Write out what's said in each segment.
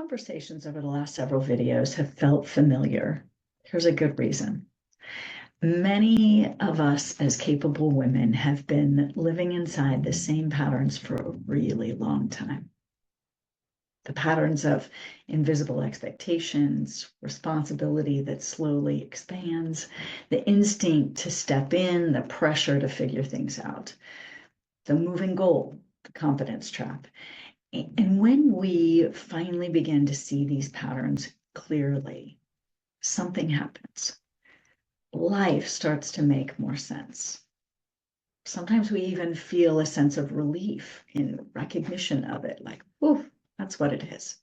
conversations over the last several videos have felt familiar, here's a good reason. Many of us as capable women have been living inside the same patterns for a really long time. The patterns of invisible expectations, responsibility that slowly expands, the instinct to step in, the pressure to figure things out, the moving goal, the confidence trap. And when we finally begin to see these patterns clearly, something happens. Life starts to make more sense. Sometimes we even feel a sense of relief in recognition of it, like, oof, that's what it is.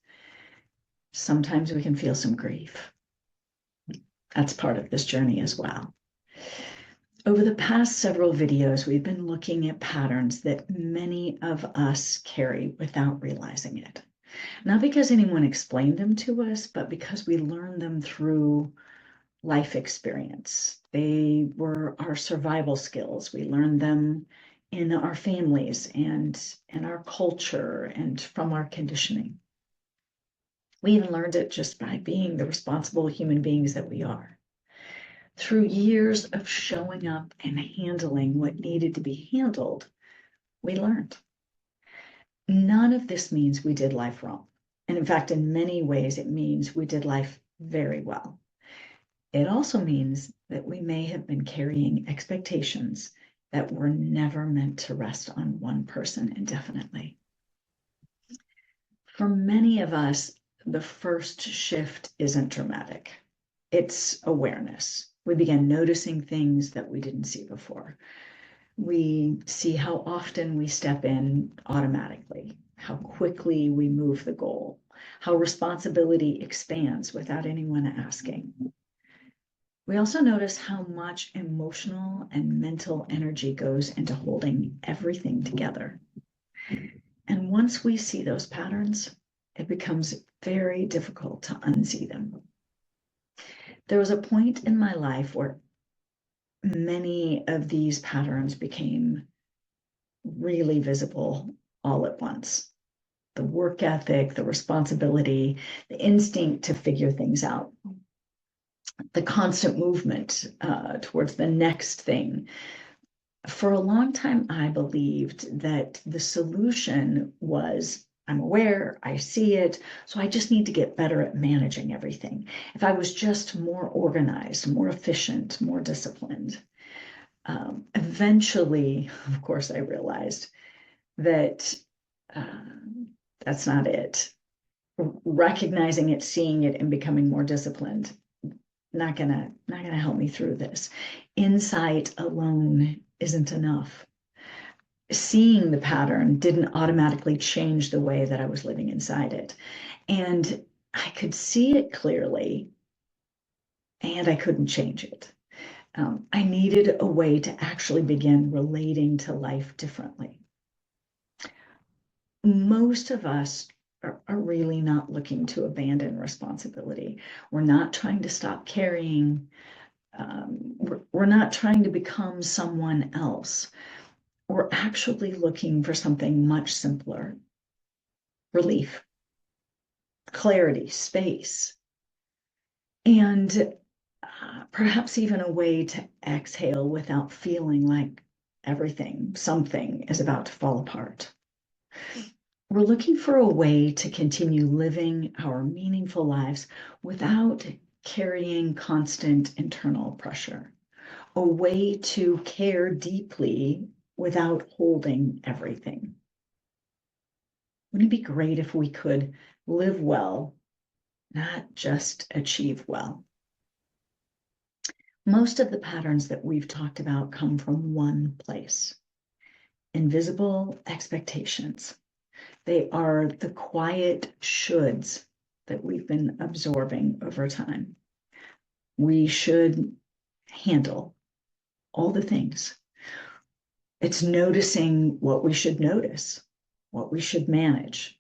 Sometimes we can feel some grief. That's part of this journey as well. Over the past several videos, we've been looking at patterns that many of us carry without realizing it. Not because anyone explained them to us, but because we learned them through life experience. They were our survival skills. We learned them in our families and in our culture and from our conditioning. We even learned it just by being the responsible human beings that we are. Through years of showing up and handling what needed to be handled, we learned. None of this means we did life wrong. And in fact, in many ways, it means we did life very well. It also means that we may have been carrying expectations that were never meant to rest on one person indefinitely. For many of us, the first shift isn't dramatic. It's awareness. We begin noticing things that we didn't see before. We see how often we step in automatically, how quickly we move the goal, how responsibility expands without anyone asking. We also notice how much emotional and mental energy goes into holding everything together. And once we see those patterns, it becomes very difficult to unsee them. There was a point in my life where many of these patterns became really visible all at once. The work ethic, the responsibility, the instinct to figure things out, the constant movement towards the next thing. For a long time, I believed that the solution was, I'm aware, I see it, so I just need to get better at managing everything. If I was just more organized, more efficient, more disciplined. Eventually, of course, I realized that that's not it. Recognizing it, seeing it, and becoming more disciplined, not gonna help me through this. Insight alone isn't enough. Seeing the pattern didn't automatically change the way that I was living inside it. And I could see it clearly, and I couldn't change it. I needed a way to actually begin relating to life differently. Most of us are really not looking to abandon responsibility. We're not trying to stop carrying. We're not trying to become someone else. We're actually looking for something much simpler: relief, clarity, space, and perhaps even a way to exhale without feeling like something is about to fall apart. We're looking for a way to continue living our meaningful lives without carrying constant internal pressure, a way to care deeply without holding everything. Wouldn't it be great if we could live well, not just achieve well? Most of the patterns that we've talked about come from one place: invisible expectations. They are the quiet shoulds that we've been absorbing over time. We should handle all the things. It's noticing what we should notice, what we should manage,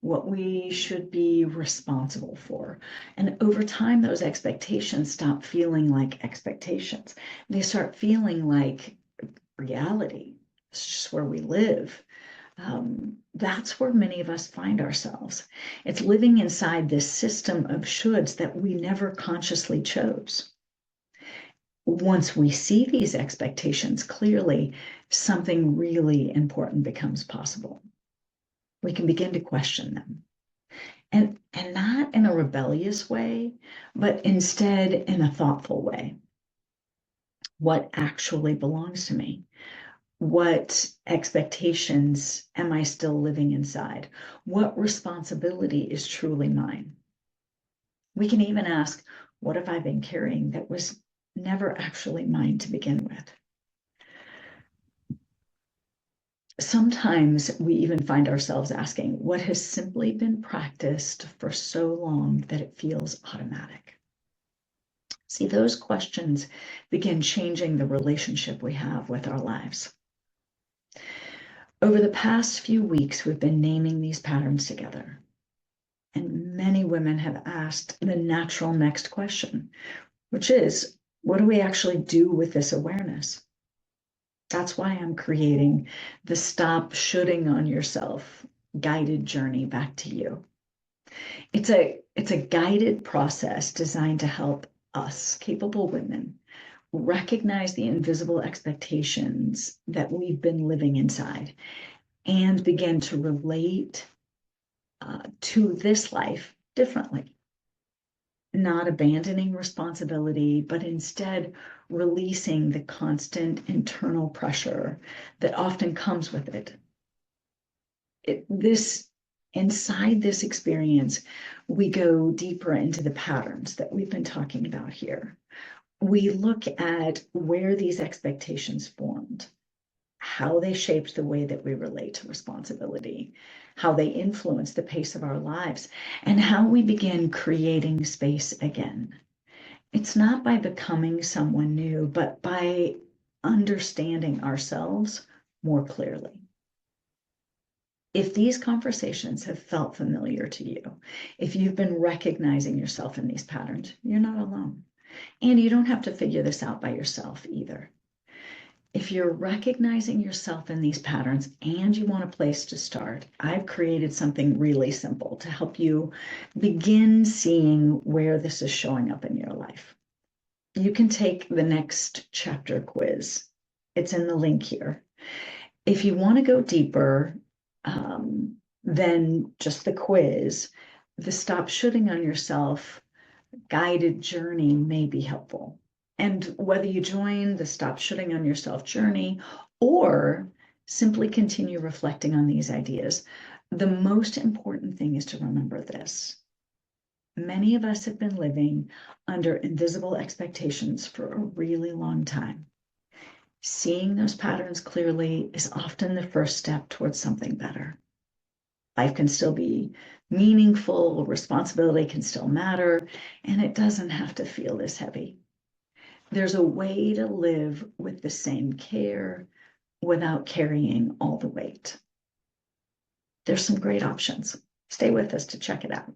what we should be responsible for. And over time, those expectations stop feeling like expectations. They start feeling like reality. It's just where we live. That's where many of us find ourselves. It's living inside this system of shoulds that we never consciously chose. Once we see these expectations clearly, something really important becomes possible. We can begin to question them. And not in a rebellious way, but instead in a thoughtful way. What actually belongs to me? What expectations am I still living inside? What responsibility is truly mine? We can even ask, what have I been carrying that was never actually mine to begin with? Sometimes we even find ourselves asking what has simply been practiced for so long that it feels automatic. See, those questions begin changing the relationship we have with our lives. Over the past few weeks, we've been naming these patterns together. And many women have asked the natural next question, which is, what do we actually do with this awareness? That's why I'm creating the Stop Shoulding on Yourself guided journey back to you. It's a guided process designed to help us, capable women, recognize the invisible expectations that we've been living inside and begin to relate to this life differently. Not abandoning responsibility, but instead releasing the constant internal pressure that often comes with it. Inside this experience, we go deeper into the patterns that we've been talking about here. We look at where these expectations formed, how they shaped the way that we relate to responsibility, how they influence the pace of our lives, and how we begin creating space again. It's not by becoming someone new, but by understanding ourselves more clearly. If these conversations have felt familiar to you, if you've been recognizing yourself in these patterns, you're not alone. And you don't have to figure this out by yourself either. If you're recognizing yourself in these patterns and you want a place to start, I've created something really simple to help you begin seeing where this is showing up in your life. You can take the next chapter quiz. It's in the link here. If you want to go deeper than just the quiz, the Stop Shoulding on Yourself guided journey may be helpful. And whether you join the Stop Shoulding on Yourself journey or simply continue reflecting on these ideas, the most important thing is to remember this. Many of us have been living under invisible expectations for a really long time. Seeing those patterns clearly is often the first step towards something better. Life can still be meaningful, responsibility can still matter, and it doesn't have to feel this heavy. There's a way to live with the same care without carrying all the weight. There's some great options. Stay with us to check it out.